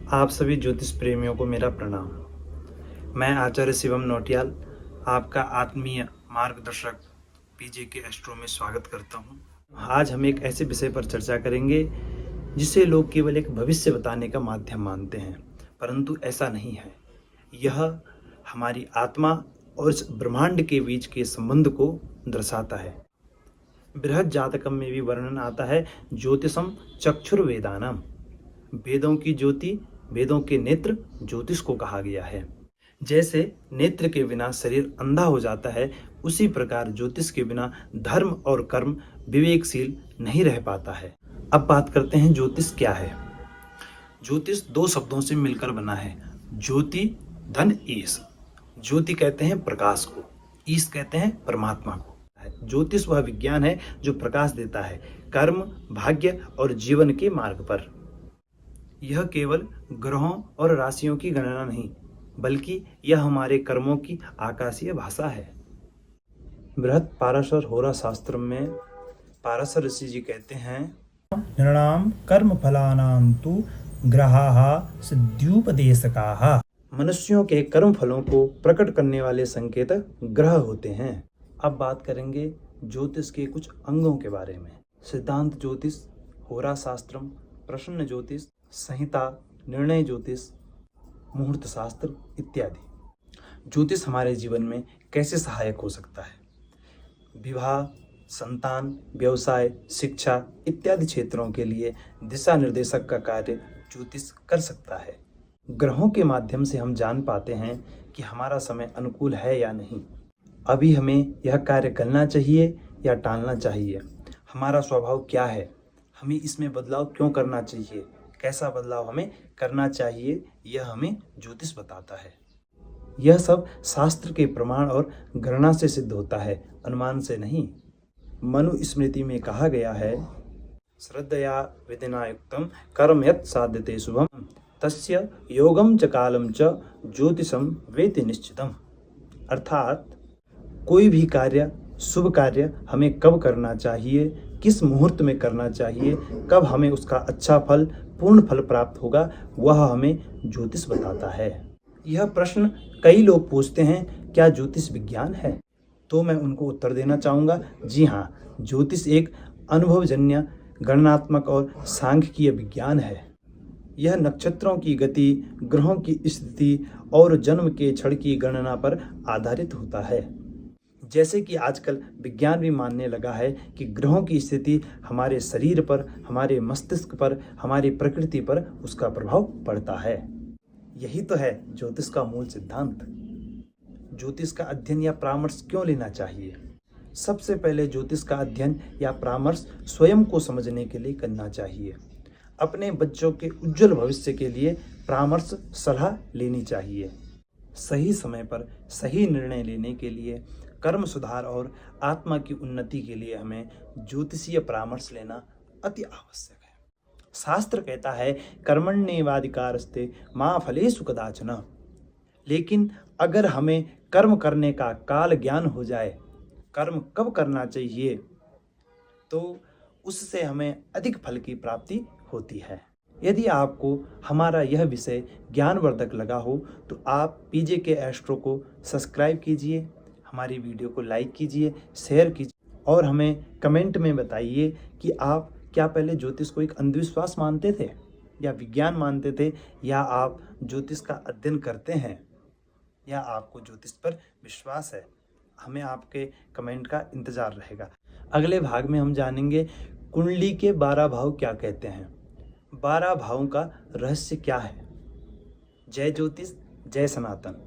आप सभी ज्योतिष प्रेमियों को मेरा प्रणाम। मैं आचार्य शिवम नौटियाल आपका आत्मीय मार्गदर्शक पीजे के एस्ट्रो में स्वागत करता हूं। आज हम एक ऐसे विषय पर चर्चा करेंगे जिसे लोग केवल एक भविष्य बताने का माध्यम मानते हैं, परंतु ऐसा नहीं है। यह हमारी आत्मा और इस ब्रह्मांड के बीच के संबंध को दर्शाता है। बृहद जातकम में भी वर्णन आता है, ज्योतिषम चक्षुर्वेदानम, वेदों की ज्योति, वेदों के नेत्र ज्योतिष को कहा गया है। जैसे नेत्र के बिना शरीर अंधा हो जाता है, उसी प्रकार ज्योतिष के बिना धर्म और कर्म विवेकशील नहीं रह पाता है। अब बात करते हैं ज्योतिष क्या है। ज्योतिष दो शब्दों से मिलकर बना है, ज्योति धन ईश। ज्योति कहते हैं प्रकाश को, ईश कहते हैं परमात्मा को। ज्योतिष वह विज्ञान है जो प्रकाश देता है कर्म, भाग्य और जीवन के मार्ग पर। यह केवल ग्रहों और राशियों की गणना नहीं, बल्कि यह हमारे कर्मों की आकाशीय भाषा है। बृहद पाराशर होरा शास्त्र में पाराशर ऋषि जी कहते हैं, नृणाम कर्म फलानां तु ग्रहाः सिद्ध्युपदेशकाः। मनुष्यों के कर्म फलों को प्रकट करने वाले संकेत ग्रह होते हैं। अब बात करेंगे ज्योतिष के कुछ अंगों के बारे में। सिद्धांत ज्योतिष, होरा शास्त्रम, प्रश्न ज्योतिष, संहिता, निर्णय ज्योतिष, मुहूर्त शास्त्र इत्यादि। ज्योतिष हमारे जीवन में कैसे सहायक हो सकता है? विवाह, संतान, व्यवसाय, शिक्षा इत्यादि क्षेत्रों के लिए दिशा निर्देशक का कार्य ज्योतिष कर सकता है। ग्रहों के माध्यम से हम जान पाते हैं कि हमारा समय अनुकूल है या नहीं, अभी हमें यह कार्य करना चाहिए या टालना चाहिए, हमारा स्वभाव क्या है, हमें इसमें बदलाव क्यों करना चाहिए, कैसा बदलाव हमें करना चाहिए, यह हमें ज्योतिष बताता है। यह सब शास्त्र के प्रमाण और गणना से सिद्ध होता है, अनुमान से नहीं। मनु स्मृति में कहा गया है, श्रद्धया विधिना युक्तम कर्म यत् साध्यते शुभम तस्य योगम च कालम च ज्योतिषम वेति निश्चितम। अर्थात कोई भी कार्य, शुभ कार्य हमें कब करना चाहिए, किस मुहूर्त में करना चाहिए, कब हमें उसका अच्छा फल, पूर्ण फल प्राप्त होगा, वह हमें ज्योतिष बताता है। यह प्रश्न कई लोग पूछते हैं, क्या ज्योतिष विज्ञान है? तो मैं उनको उत्तर देना चाहूँगा, जी हाँ, ज्योतिष एक अनुभवजन्य, गणनात्मक और सांख्यिकीय विज्ञान है। यह नक्षत्रों की गति, ग्रहों की स्थिति और जन्म के क्षण की गणना पर आधारित होता है। जैसे कि आजकल विज्ञान भी मानने लगा है कि ग्रहों की स्थिति हमारे शरीर पर, हमारे मस्तिष्क पर, हमारी प्रकृति पर उसका प्रभाव पड़ता है। यही तो है ज्योतिष का मूल सिद्धांत। ज्योतिष का अध्ययन या परामर्श क्यों लेना चाहिए? सबसे पहले ज्योतिष का अध्ययन या परामर्श स्वयं को समझने के लिए करना चाहिए। अपने बच्चों के उज्जवल भविष्य के लिए परामर्श सलाह लेनी चाहिए। सही समय पर सही निर्णय लेने के लिए, कर्म सुधार और आत्मा की उन्नति के लिए हमें ज्योतिषीय परामर्श लेना अति आवश्यक है। शास्त्र कहता है, कर्मण्येवाधिकारस्ते मा फलेषु कदाचन। लेकिन अगर हमें कर्म करने का काल ज्ञान हो जाए, कर्म कब करना चाहिए, तो उससे हमें अधिक फल की प्राप्ति होती है। यदि आपको हमारा यह विषय ज्ञानवर्धक लगा हो तो आप पीजे के एस्ट्रो को सब्सक्राइब कीजिए, हमारी वीडियो को लाइक कीजिए, शेयर कीजिए और हमें कमेंट में बताइए कि आप क्या पहले ज्योतिष को एक अंधविश्वास मानते थे या विज्ञान मानते थे, या आप ज्योतिष का अध्ययन करते हैं, या आपको ज्योतिष पर विश्वास है। हमें आपके कमेंट का इंतज़ार रहेगा। अगले भाग में हम जानेंगे कुंडली के 12 भाव क्या कहते हैं, 12 भावों का रहस्य क्या है। जय ज्योतिष, जय सनातन।